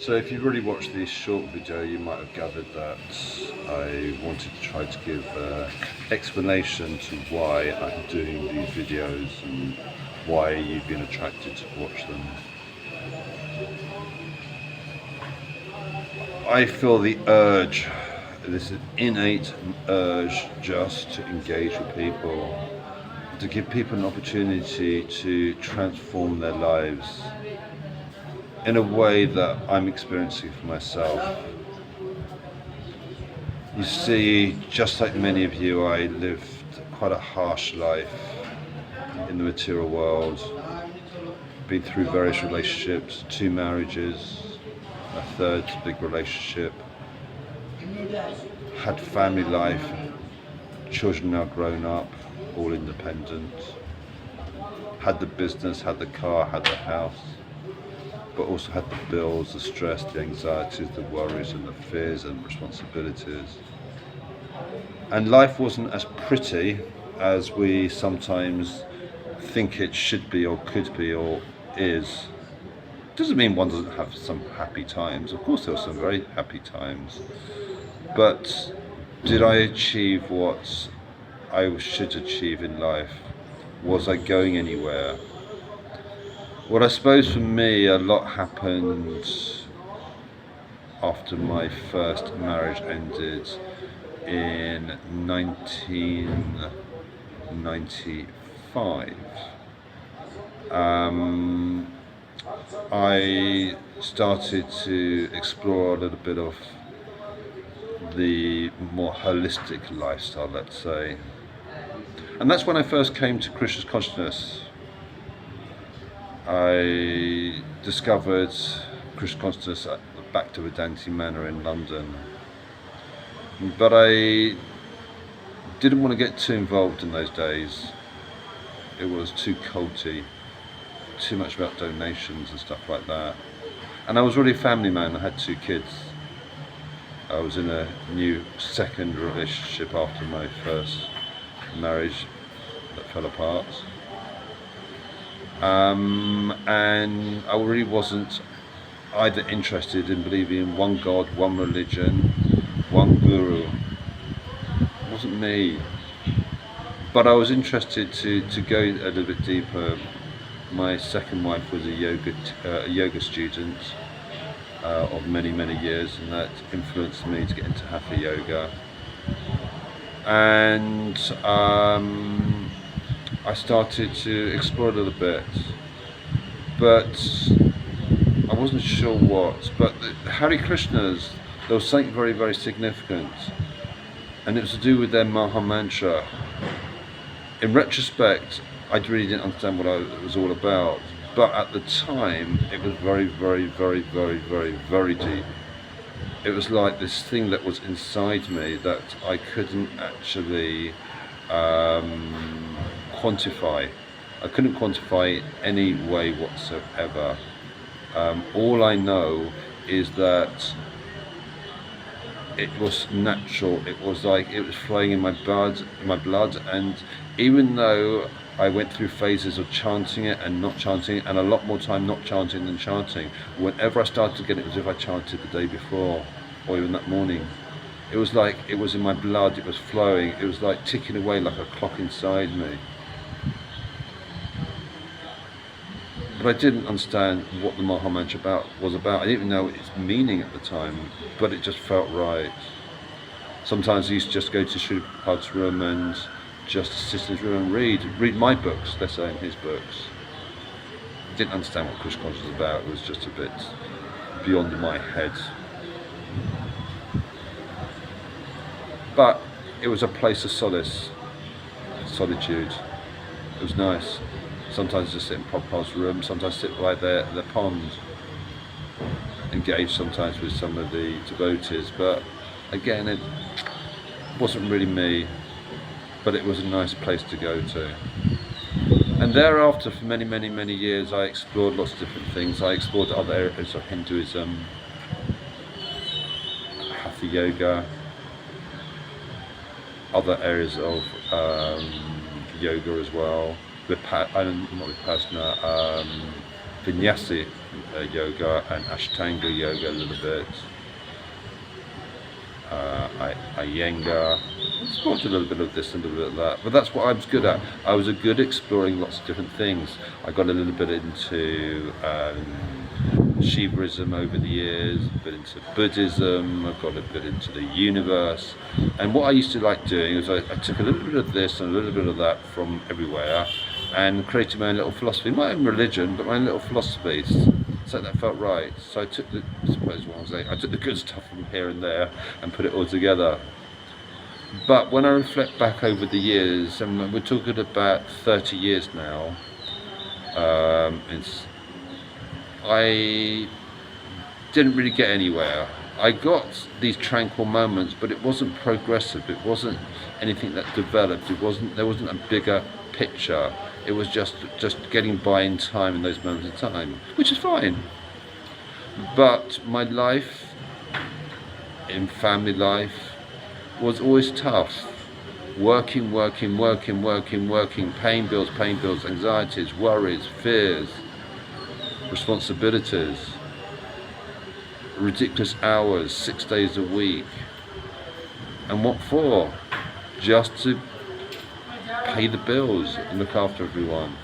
So if you've already watched this short video, you might have gathered that I wanted to try to give an explanation to why I'm doing these videos and why you've been attracted to watch them. I feel the urge, this innate urge, just to engage with people, to give people an opportunity to transform their lives in a way that I'm experiencing for myself. You see, just like many of you, I lived quite a harsh life in the material world, been through various relationships, 2 marriages, a third big relationship, had family life, children now grown up, all independent, had the business, had the car, had the house, but also had the bills, the stress, the anxieties, the worries and the fears and responsibilities. And life wasn't as pretty as we sometimes think it should be or could be or is. Doesn't mean one doesn't have some happy times. Of course there were some very happy times. But did I achieve what I should achieve in life? Was I going anywhere? Well, I suppose for me, a lot happened after my first marriage ended in 1995. I started to explore a little bit of the more holistic lifestyle, let's say. And that's when I first came to Kṛṣṇa's consciousness. I discovered Kṛṣṇa consciousness at the Bhaktivedanta Manor in London. But I didn't want to get too involved in those days. It was too culty, too much about donations and stuff like that. And I was already a family man, I had 2 kids. I was in a new second relationship after my first marriage that fell apart. And I really wasn't either interested in believing in one God, one religion, one guru. It wasn't me. But I was interested to go a little bit deeper. My second wife was a yoga student of many years, and that influenced me to get into hatha yoga. And I started to explore a little bit, but I wasn't sure what. But the Hare Krishnas, there was something very significant, and it was to do with their Maha Mantra. In retrospect, I really didn't understand what it was all about, but at the time, it was very deep. It was like this thing that was inside me that I couldn't actually quantify. I couldn't quantify it any way whatsoever. All I know is that it was natural. It was like it was flowing in my blood, and even though I went through phases of chanting it and not chanting it, and a lot more time not chanting than chanting, whenever I started to get it, it was as if I chanted the day before or even that morning. It was like it was in my blood, it was flowing, it was like ticking away like a clock inside me. But I didn't understand what the Maha Mantra was about. I didn't even know its meaning at the time, but it just felt right. Sometimes I used to just go to Srila Prabhupada's room and just sit in his room and read my books, let's say, in his books. I didn't understand what Kṛṣṇa consciousness was about. It was just a bit beyond my head. But it was a place of solace, solitude. It was nice. Sometimes just sit in Prabhupada's room, sometimes sit by the pond, engage sometimes with some of the devotees, but again, it wasn't really me, but it was a nice place to go to. And thereafter, for many years, I explored lots of different things. I explored other areas of Hinduism, hatha yoga, other areas of yoga as well. Not Vipassana, vinyasa yoga and ashtanga yoga a little bit. Iyengar. Explored a little bit of this and a little bit of that, but that's what I was good at. I was good at exploring lots of different things. I got a little bit into Shivaism over the years, a bit into Buddhism, I got a bit into the universe, and what I used to like doing is I took a little bit of this and a little bit of that from everywhere and created my own little philosophy, my own religion, but my own little philosophies. So that felt right. So I took the, I suppose what I was saying, I took the good stuff from here and there and put it all together. But when I reflect back over the years, and we're talking about 30 years now, I didn't really get anywhere. I got these tranquil moments, but it wasn't progressive. It wasn't anything that developed. There wasn't a bigger picture. It was just getting by in time in those moments of time, which is fine. But my life, in family life, was always tough. Working, paying bills, anxieties, worries, fears, responsibilities, ridiculous hours, 6 days a week. And what for? Just to pay the bills and look after everyone.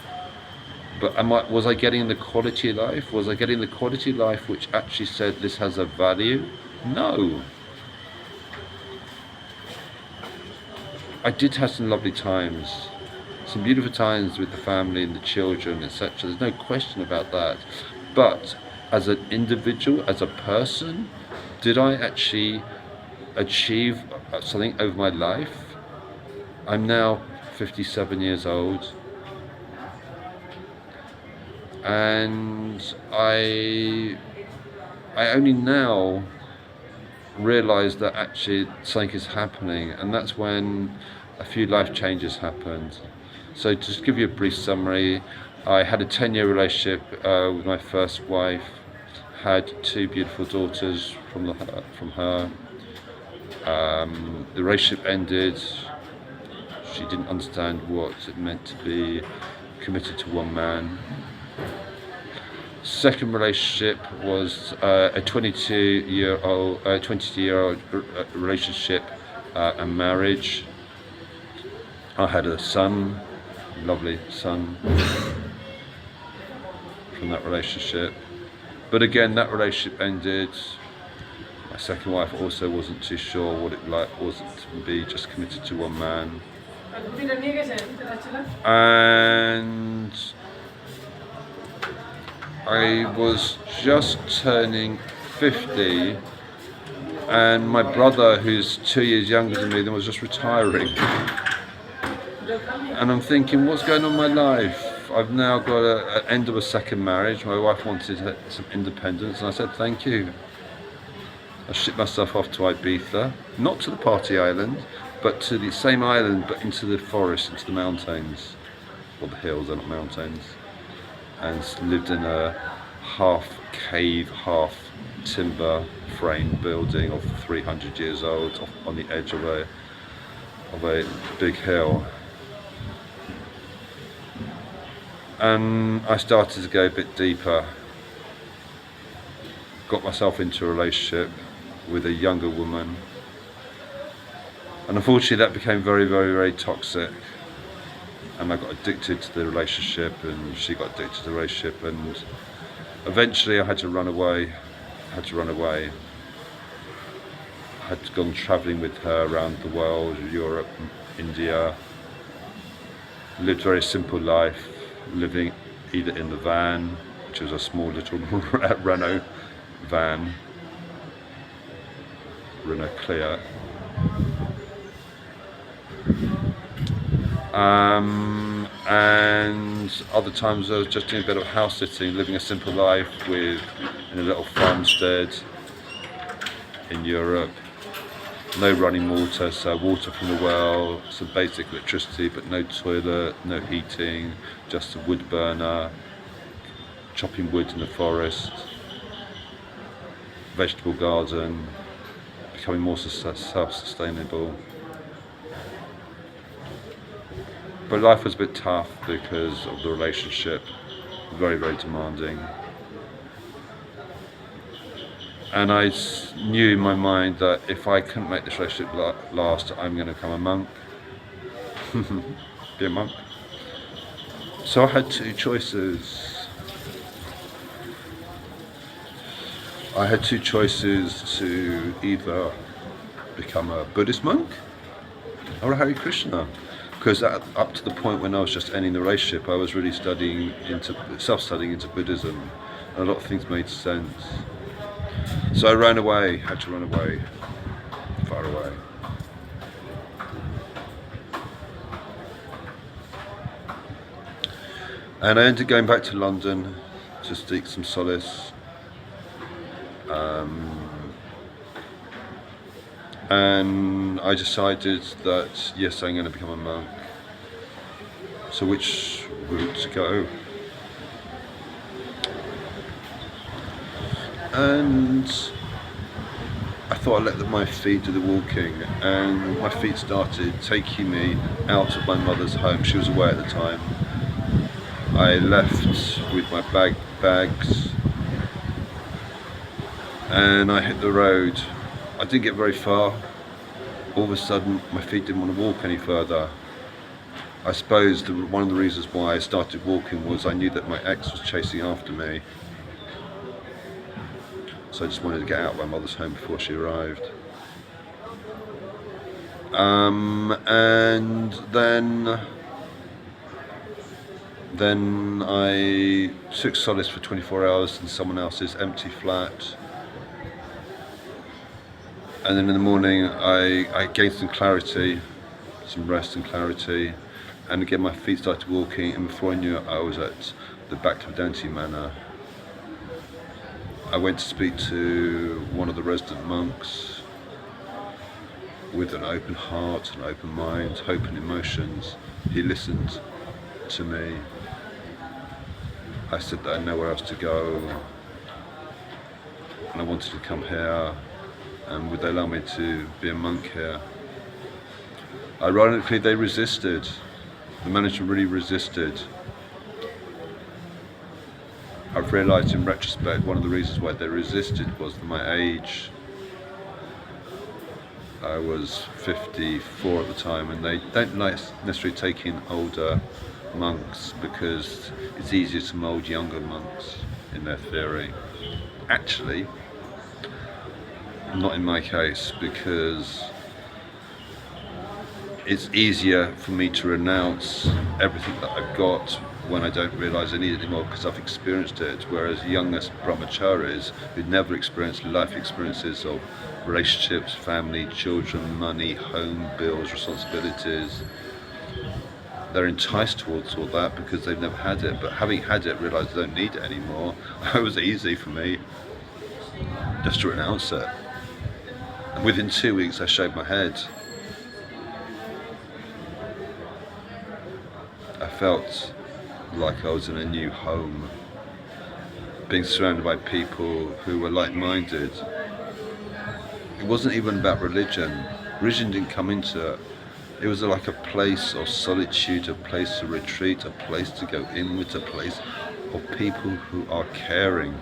But was I getting the quality of life? Was I getting the quality of life which actually said this has a value? No. I did have some lovely times, some beautiful times with the family and the children, etc. There's no question about that. But as an individual, as a person, did I actually achieve something over my life? I'm now 57 years old, and I only now realised that actually something is happening, and that's when a few life changes happened. So to just give you a brief summary, I had a 10-year relationship with my first wife, had 2 beautiful daughters from her. The relationship ended. She didn't understand what it meant to be committed to one man. Second relationship was a 22-year-old relationship and marriage. I had a son, lovely son, from that relationship. But again, that relationship ended. My second wife also wasn't too sure what it was to be just committed to one man. And I was just turning 50, and my brother, who's 2 years younger than me, was just retiring. And I'm thinking, what's going on in my life? I've now got an end of a second marriage. My wife wanted some independence, and I said thank you. I shipped myself off to Ibiza, not to the party island, but to the same island, but into the forest, into the mountains, or the hills, they're not mountains, and lived in a half cave, half timber frame building of 300 years old on the edge of a big hill. And I started to go a bit deeper. Got myself into a relationship with a younger woman, and unfortunately that became very toxic, and I got addicted to the relationship, and she got addicted to the relationship, and eventually I had to run away. I had gone travelling with her around the world, Europe, India. Lived a very simple life, living either in the van, which was a small little Renault van, Renault Clio. And other times I was just doing a bit of house sitting, living a simple life in a little farmstead in Europe. No running water, so water from the well, some basic electricity, but no toilet, no heating, just a wood burner, chopping wood in the forest, vegetable garden, becoming more self-sustainable. But life was a bit tough because of the relationship. very, very demanding. And I knew in my mind that if I couldn't make this relationship last, I'm going to become a monk. Be a monk. So I had two choices. I had two choices to either become a Buddhist monk or a Hare Krishna. Because up to the point when I was just ending the relationship, I was really self-studying into Buddhism. And a lot of things made sense. So I ran away, had to run away, far away. And I ended up going back to London to seek some solace. And I decided that, yes, I'm going to become a monk. So which route to go? And I thought I'd let my feet do the walking, and my feet started taking me out of my mother's home. She was away at the time. I left with my bags, and I hit the road. I didn't get very far. All of a sudden, my feet didn't want to walk any further. I suppose one of the reasons why I started walking was I knew that my ex was chasing after me. So I just wanted to get out of my mother's home before she arrived. And then I took solace for 24 hours in someone else's empty flat. And then in the morning I gained some clarity, some rest and clarity. And again my feet started walking, and before I knew it I was at the Bhaktivedanta Manor. I went to speak to one of the resident monks with an open heart, an open mind, open emotions. He listened to me. I said that I had nowhere else to go and I wanted to come here, and would they allow me to be a monk here? Ironically, they resisted. The management really resisted. I've realised in retrospect one of the reasons why they resisted was my age. I was 54 at the time, and they don't like necessarily taking older monks because it's easier to mould younger monks in their theory. Actually, not in my case, because it's easier for me to renounce everything that I've got when I don't realise I need it anymore because I've experienced it, whereas youngest brahmacharis who've never experienced life experiences of relationships, family, children, money, home, bills, responsibilities, they're enticed towards all that because they've never had it, but having had it, realise they don't need it anymore. It was easy for me just to renounce it. And within 2 weeks I shaved my head. I felt like I was in a new home, being surrounded by people who were like-minded. It wasn't even about religion. Religion didn't come into it. It was like a place of solitude, a place to retreat, a place to go inwards, a place of people who are caring.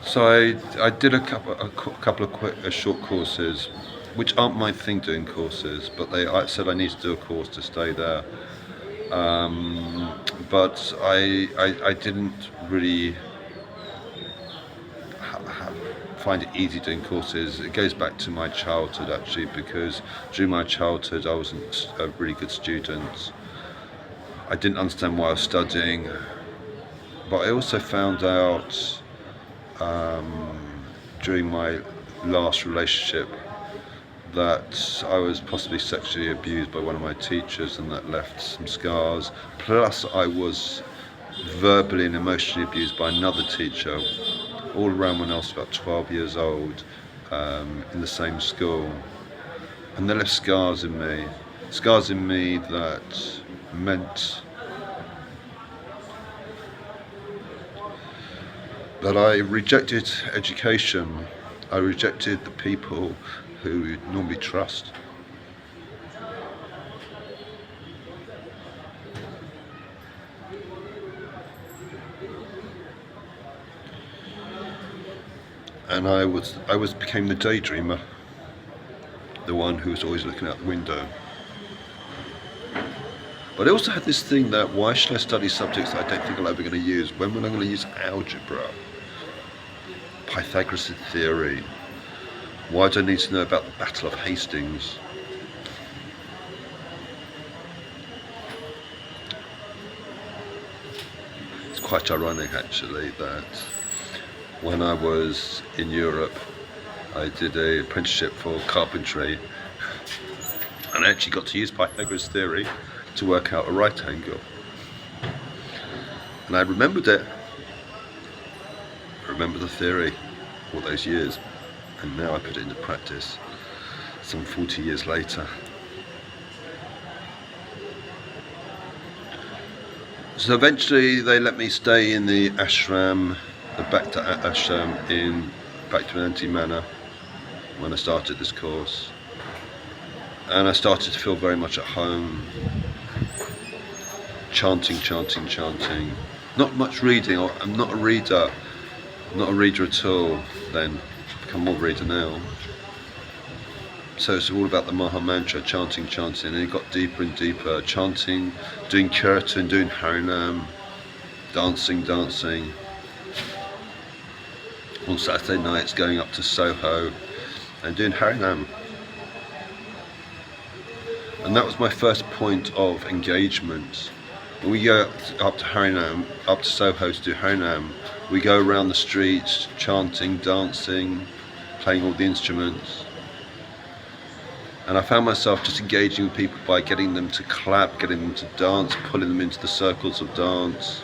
So I did a couple of short courses, which aren't my thing doing courses, but I said I need to do a course to stay there. But I didn't really find it easy doing courses. It goes back to my childhood actually, because during my childhood I wasn't a really good student. I didn't understand why I was studying, but I also found out during my last relationship that I was possibly sexually abused by one of my teachers, and that left some scars. Plus I was verbally and emotionally abused by another teacher all around when I was about 12 years old, in the same school, and they left scars in me that meant that I rejected education. I rejected the people who you normally trust. and I became the daydreamer, the one who was always looking out the window. But I also had this thing that, why should I study subjects that I don't think I'm ever going to use? When am I going to use algebra? Pythagoras' theory? Why do I need to know about the Battle of Hastings? It's quite ironic actually that when I was in Europe, I did an apprenticeship for carpentry, and I actually got to use Pythagoras' theory to work out a right angle. And I remembered it. I remember the theory all those years, and now I put it into practice some 40 years later. So eventually they let me stay in the ashram, the Bhakta ashram in Bhaktivedanta Manor when I started this course. And I started to feel very much at home. Chanting, chanting, chanting. Not much reading. I'm not a reader. I'm not a reader at all then. I've become more reader now. So it's all about the Maha Mantra, chanting, chanting, and it got deeper and deeper. Chanting, doing Kirtan, doing Harinam, dancing, dancing. On Saturday nights going up to Soho and doing Harinam. And that was my first point of engagement. When we go up to Harinam, up to Soho to do Harinam, we go around the streets, chanting, dancing, playing all the instruments. And I found myself just engaging with people by getting them to clap, getting them to dance, pulling them into the circles of dance,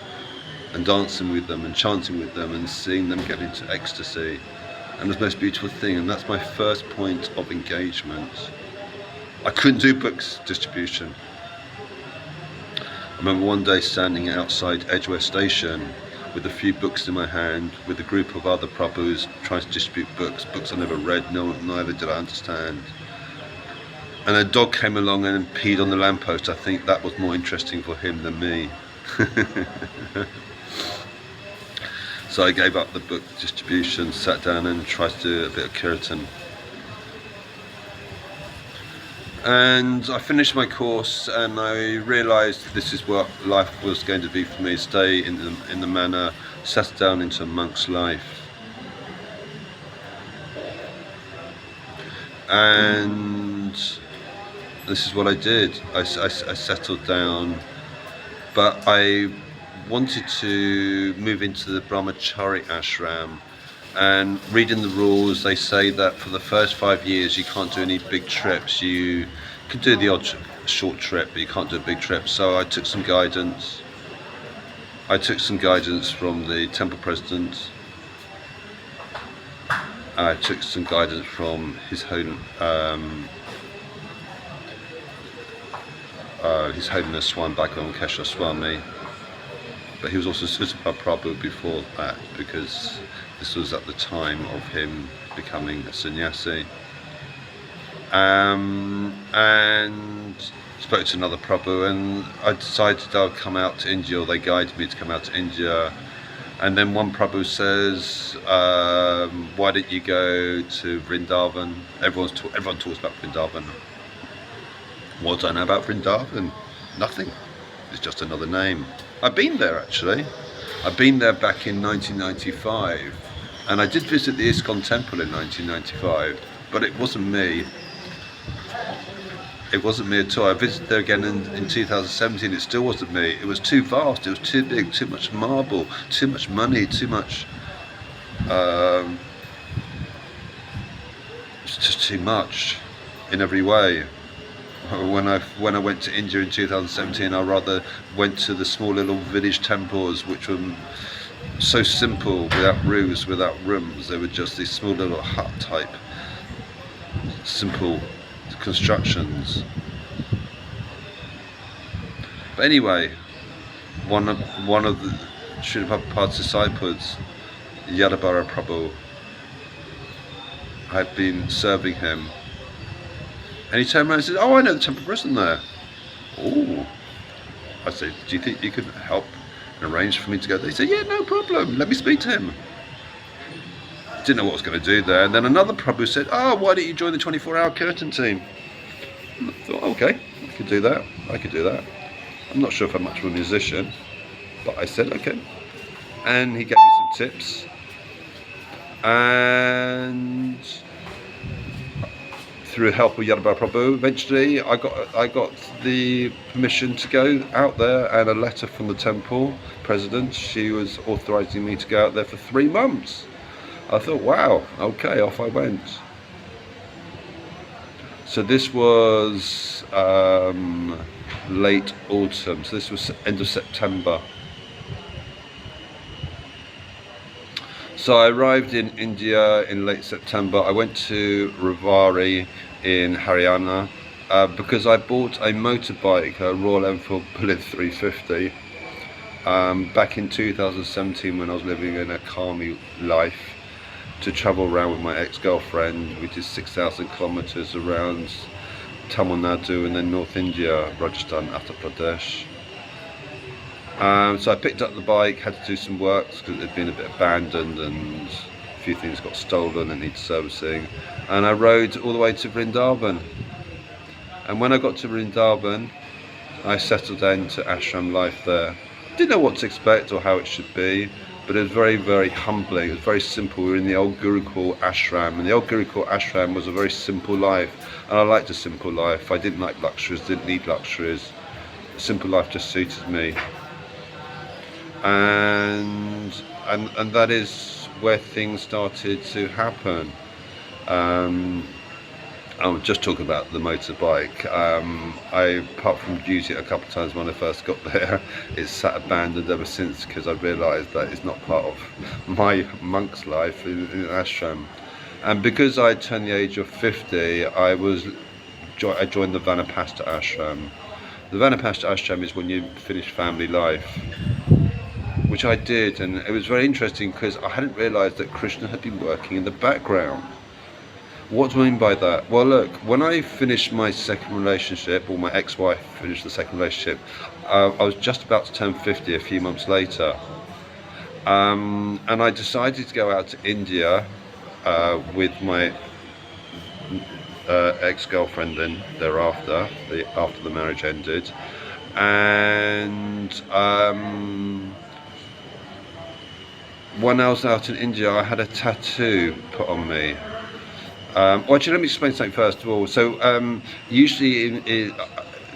and dancing with them and chanting with them and seeing them get into ecstasy. And it was the most beautiful thing, and that's my first point of engagement. I couldn't do books distribution. I remember one day standing outside Edgware Station with a few books in my hand with a group of other Prabhus trying to distribute books I never read, neither did I understand. And a dog came along and peed on the lamppost. I think that was more interesting for him than me. So I gave up the book distribution, sat down and tried to do a bit of Kirtan. And I finished my course and I realised this is what life was going to be for me, stay in the manor, settle down into a monk's life. And this is what I did. I settled down, but I wanted to move into the Brahmachari ashram. And reading the rules, they say that for the first 5 years you can't do any big trips. You can do the odd short trip, but you can't do a big trip. So I took some guidance. I took some guidance from the temple president. I took some guidance from His Holiness Swami Bhagavan Kṛṣṇa Swami. But he was also Sutta Prabhu before that, because this was at the time of him becoming a sannyasi. And spoke to another Prabhu, and I decided I would come out to India, or they guided me to come out to India. And then one Prabhu says, why don't you go to Vrindavan? Everyone talks about Vrindavan. What do I know about Vrindavan? Nothing. It's just another name. I've been there actually. I've been there back in 1995, and I did visit the ISKCON temple in 1995, but it wasn't me. It wasn't me at all. I visited there again in 2017, it still wasn't me. It was too vast, it was too big, too much marble, too much money, too much... it's just too much in every way. When I went to India in 2017, I rather went to the small little village temples, which were so simple, without roofs, without rooms. They were just these small little hut type, simple constructions. But anyway, one of the Srila Prabhupada's disciples, Yadabara Prabhu, I had been serving him. And he turned around and said, oh, I know the temple president there. Oh. I said, do you think you could help and arrange for me to go there? He said, yeah, no problem. Let me speak to him. Didn't know what I was going to do there. And then another Prabhu said, "Oh, why don't you join the 24-hour curtain team?" And I thought, okay, I could do that. I'm not sure if I'm much of a musician, but I said, okay. And he gave me some tips. And through help of Yadabara Prabhu, eventually I got the permission to go out there, and a letter from the temple president. She was authorizing me to go out there for 3 months. I thought, wow, okay, off I went. So this was late autumn, so this was end of September. So I arrived in India in late September. I went to Ravari in Haryana because I bought a motorbike, a Royal Enfield Bullet 350, back in 2017 when I was living in a calmy life, to travel around with my ex-girlfriend. We did 6,000 kilometers around Tamil Nadu and then North India, Rajasthan, Uttar Pradesh. So I picked up the bike, had to do some work because it had been a bit abandoned and a few things got stolen and needed servicing. And I rode all the way to Vrindavan. And when I got to Vrindavan, I settled down to ashram life there. Didn't know what to expect or how it should be, but it was very, very humbling. It was very simple. We were in the old Gurukul ashram, and the old Gurukul ashram was a very simple life. And I liked a simple life. I didn't like luxuries, didn't need luxuries. A simple life just suited me. And that is where things started to happen. I'll just talk about the motorbike. Apart from using it a couple of times when I first got there, it's sat abandoned ever since because I realised that it's not part of my monk's life in an ashram. And because I turned the age of 50, I joined the Vanapasta ashram. The Vanapasta ashram is when you finish family life, which I did, and it was very interesting because I hadn't realised that Kṛṣṇa had been working in the background. What do I mean by that? Well, look, when I finished my second relationship, or my ex-wife finished the second relationship, I was just about to turn 50 a few months later. And I decided to go out to India with my ex-girlfriend then thereafter, after the marriage ended. And when I was out in India, I had a tattoo put on me. Well, actually, let me explain something first of all. So usually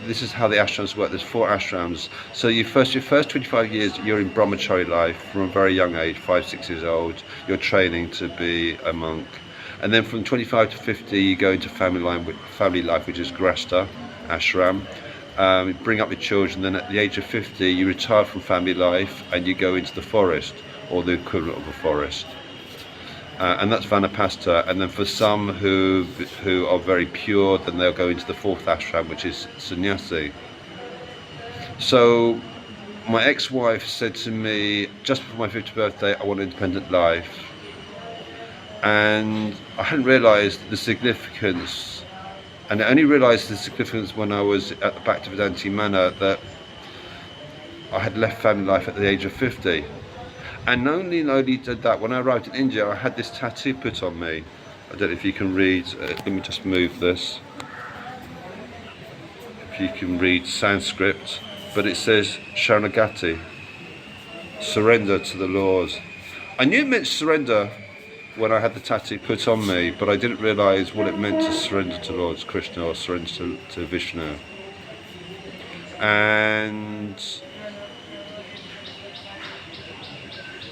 this is how the ashrams work. There's 4 ashrams. So your first 25 years you're in brahmachari life from a very young age, 5-6 years old. You're training to be a monk, and then from 25 to 50 you go into family life, which is Kṛṣṇa ashram. Bring up your children. Then at the age of 50 you retire from family life and you go into the forest, or the equivalent of a forest. And that's Vanapasta. And then for some who are very pure, then they'll go into the 4th ashram, which is sannyasi. So my ex-wife said to me just before my 50th birthday, I want an independent life. And I hadn't realised the significance, and I only realised the significance when I was at the Bhaktivedanta Manor, that I had left family life at the age of 50. And not only did that, when I arrived in India, I had this tattoo put on me. I don't know if you can read, let me just move this. If you can read Sanskrit, but it says Sharanagati, surrender to the Lord. I knew it meant surrender when I had the tattoo put on me, but I didn't realise what it meant to surrender to Lord Kṛṣṇa, or surrender to Vishnu. And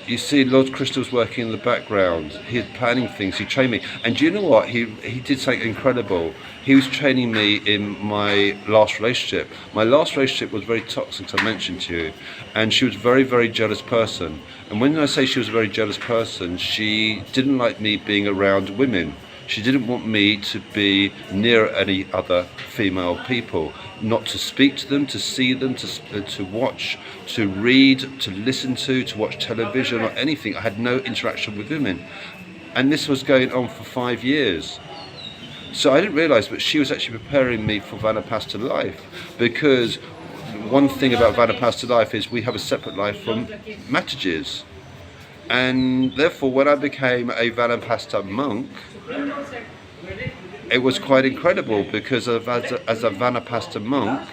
you see, Lord Kṛṣṇa was working in the background. He was planning things. He trained me. And do you know what? He did something incredible. He was training me in my last relationship. My last relationship was very toxic, as I mentioned to you. And she was a very, very jealous person. And when I say she was a very jealous person, she didn't like me being around women. She didn't want me to be near any other female people, not to speak to them, to see them, to watch, to read, to listen to watch television or anything. I had no interaction with women. And this was going on for 5 years. So I didn't realise, but she was actually preparing me for Vanapasta life, because one thing about Vanapasta life is we have a separate life from Mataji's. And therefore, when I became a Vanapasta monk, it was quite incredible, because as a Vanapasta monk,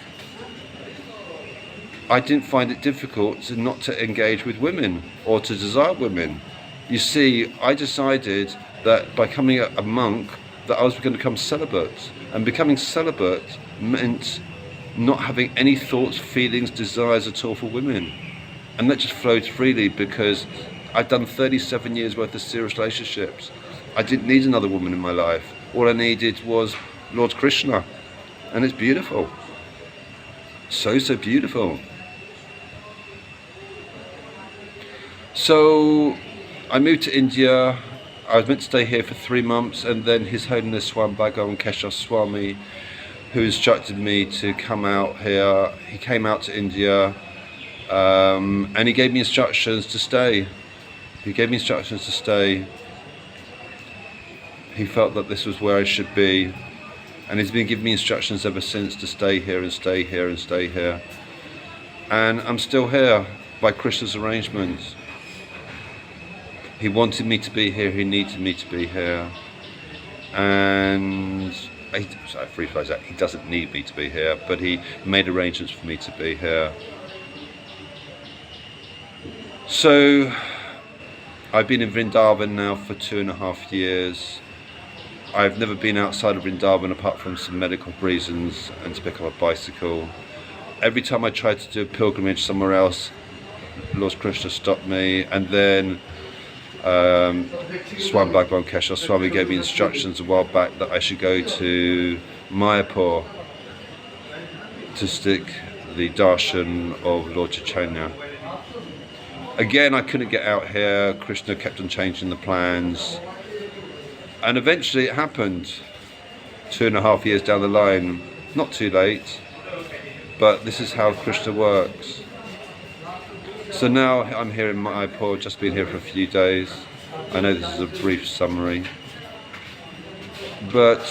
I didn't find it difficult not to engage with women or to desire women. You see, I decided that by becoming a monk, that I was going to become celibate. And becoming celibate meant not having any thoughts, feelings, desires at all for women. And that just flowed freely, because I'd done 37 years worth of serious relationships. I didn't need another woman in my life. All I needed was Lord Kṛṣṇa. And it's beautiful. So beautiful. So I moved to India. I was meant to stay here for 3 months, and then His Holiness Swami Bhagavan Kṛṣṇa Swami, who instructed me to come out here, he came out to India, and he gave me instructions to stay. He gave me instructions to stay. He felt that this was where I should be, and he's been giving me instructions ever since to stay here and stay here and stay here. And I'm still here by Krishna's arrangements. He wanted me to be here, he needed me to be here. And he doesn't need me to be here, but he made arrangements for me to be here. So I've been in Vrindavan now for 2.5 years. I've never been outside of Vrindavan apart from some medical reasons and to pick up a bicycle. Every time I tried to do a pilgrimage somewhere else, Lord Kṛṣṇa stopped me, and then Swami Bhagavan Kṛṣṇa Swami gave me instructions a while back that I should go to Mayapur to stick the darshan of Lord Chaitanya. Again, I couldn't get out here. Kṛṣṇa kept on changing the plans, and eventually it happened. 2.5 years down the line, not too late, but this is how Kṛṣṇa works. So now I'm here in Mayapur, just been here for a few days. I know this is a brief summary, but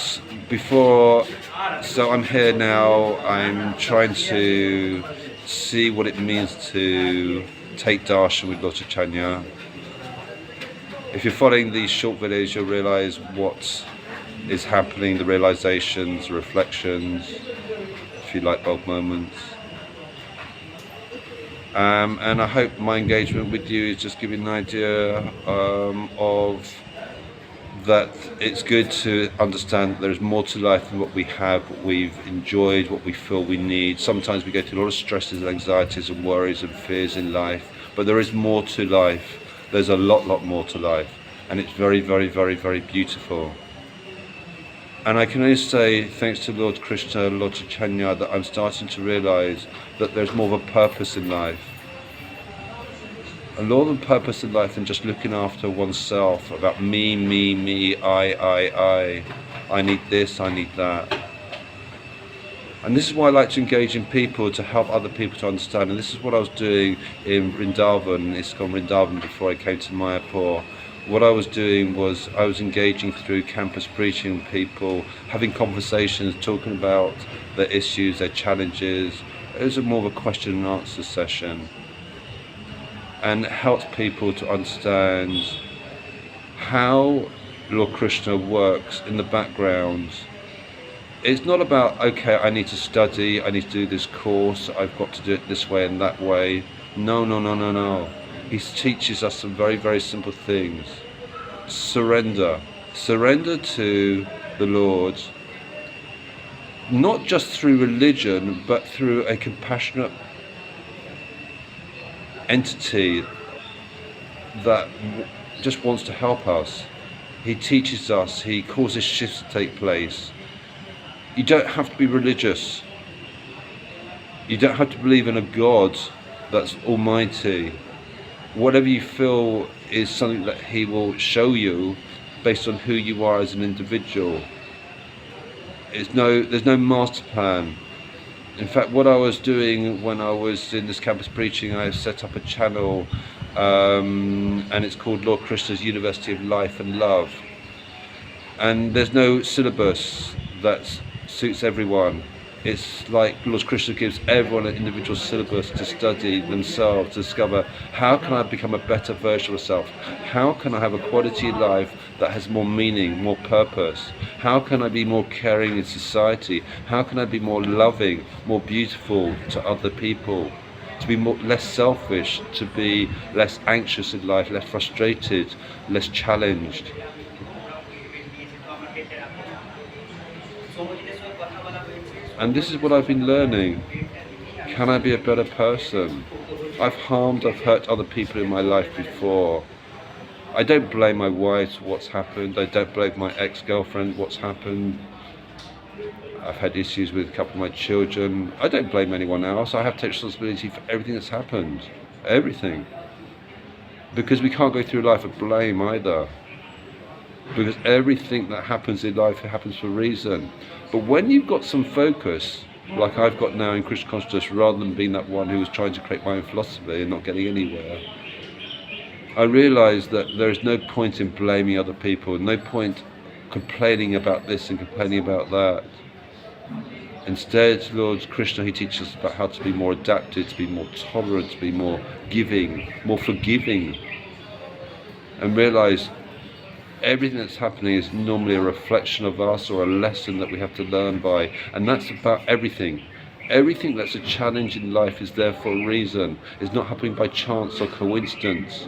so I'm here now. I'm trying to see what it means to take darshan with Lord Chaitanya. If you're following these short videos, you'll realise what is happening, the realisations, the reflections, if you like, bulb moments. And I hope my engagement with you is just giving an idea of that it's good to understand that there is more to life than what we have, what we've enjoyed, what we feel we need. Sometimes we go through a lot of stresses and anxieties and worries and fears in life, but there is more to life. There's a lot more to life, and it's very beautiful. And I can only say, thanks to Lord Kṛṣṇa, Lord Chaitanya, that I'm starting to realise that there's more of a purpose in life. A lot of purpose in life than just looking after oneself, about me, I need this, I need that. And this is why I like to engage in people, to help other people to understand. And this is what I was doing in Vrindavan, ISKCON Vrindavan, before I came to Mayapur. What I was doing was I was engaging through campus preaching with people, having conversations, talking about their issues, their challenges. It was more of a question and answer session, and it helped people to understand how Lord Kṛṣṇa works in the background. It's not about, okay, I need to study, I need to do this course, I've got to do it this way and that way. No. He teaches us some very simple things. Surrender. Surrender to the Lord, not just through religion, but through a compassionate entity that just wants to help us. He teaches us, he causes shifts to take place. You don't have to be religious. You don't have to believe in a God that's almighty. Whatever you feel is something that he will show you based on who you are as an individual. There's no master plan. In fact, what I was doing when I was in this campus preaching, I set up a channel, and it's called Lord Kṛṣṇa's University of Life and Love. And there's no syllabus that suits everyone. It's like Lord Kṛṣṇa gives everyone an individual syllabus to study themselves, to discover how can I become a better version of myself? How can I have a quality life that has more meaning, more purpose? How can I be more caring in society? How can I be more loving, more beautiful to other people? To be less selfish, to be less anxious in life, less frustrated, less challenged. And this is what I've been learning. Can I be a better person? I've harmed, I've hurt other people in my life before. I don't blame my wife for what's happened. I don't blame my ex-girlfriend what's happened. I've had issues with a couple of my children. I don't blame anyone else. I have to take responsibility for everything that's happened. Everything. Because we can't go through life with blame either. Because everything that happens in life, it happens for a reason. But when you've got some focus, like I've got now in Kṛṣṇa consciousness, rather than being that one who was trying to create my own philosophy and not getting anywhere, I realised that there is no point in blaming other people, no point complaining about this and complaining about that. Instead, Lord Kṛṣṇa, he teaches us about how to be more adapted, to be more tolerant, to be more giving, more forgiving, and realise everything that's happening is normally a reflection of us or a lesson that we have to learn by. And that's about everything. Everything that's a challenge in life is there for a reason. It's not happening by chance or coincidence.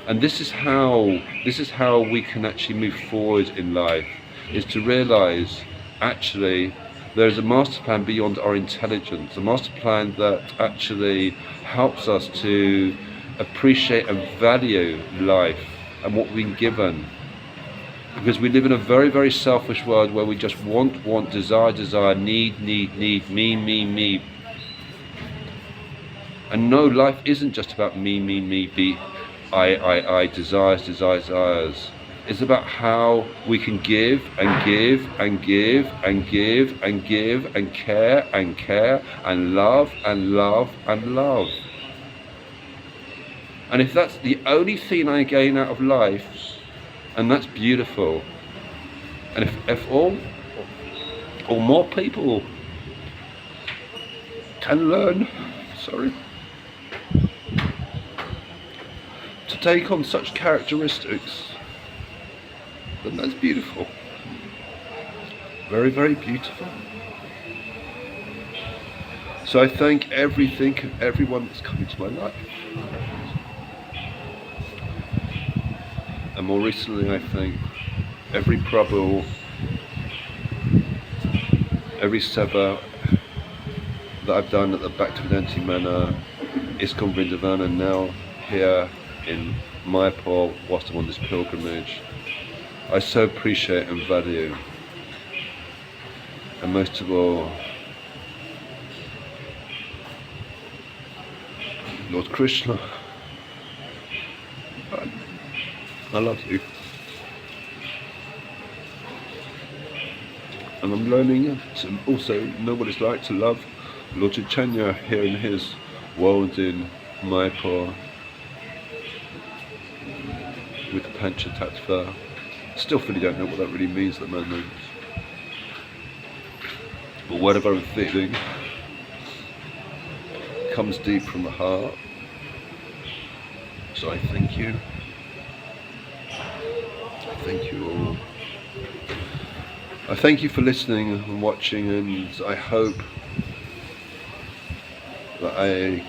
And this is how we can actually move forward in life, is to realise actually there is a master plan beyond our intelligence, a master plan that actually helps us to appreciate and value life and what we've been given. Because we live in a very, very selfish world where we just want, desire, need, me. And no, life isn't just about me, I, desires. It's about how we can give and care and love. And if that's the only thing I gain out of life, and that's beautiful, and if all or more people can learn, to take on such characteristics, then that's beautiful. Very, very beautiful. So I thank everything and everyone that's come into my life. And more recently, I think every Prabhu, every Seva that I've done at the Bhaktivedanta Manor, ISKCON Vrindavan, and now here in Mayapur, whilst I'm on this pilgrimage, I so appreciate and value. And most of all, Lord Kṛṣṇa, I love you. And I'm learning to also know what it's like to love Lord Chaitanya here in his world in Mayapur with the Panchatattva. Still fully don't know what that really means at the moment. But whatever I'm feeling comes deep from the heart. So I thank you. I thank you all. I thank you for listening and watching, and I hope that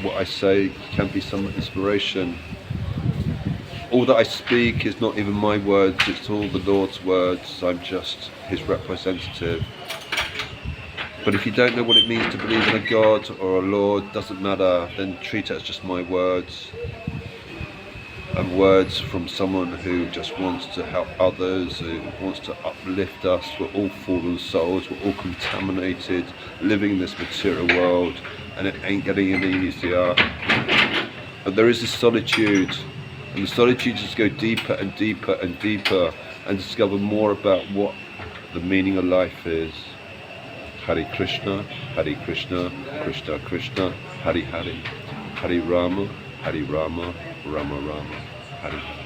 what I say can be some inspiration. All that I speak is not even my words, it's all the Lord's words. I'm just his representative. But if you don't know what it means to believe in a God or a Lord, doesn't matter, then treat it as just my words. And words from someone who just wants to help others, who wants to uplift us. We're all fallen souls, we're all contaminated, living in this material world, and it ain't getting any easier. But there is this solitude, and the solitude just go deeper and deeper and deeper, and discover more about what the meaning of life is. Hare Kṛṣṇa, Krishna Krishna, Hare Hare, Hare Rama, Rama Rama, Hare Hare.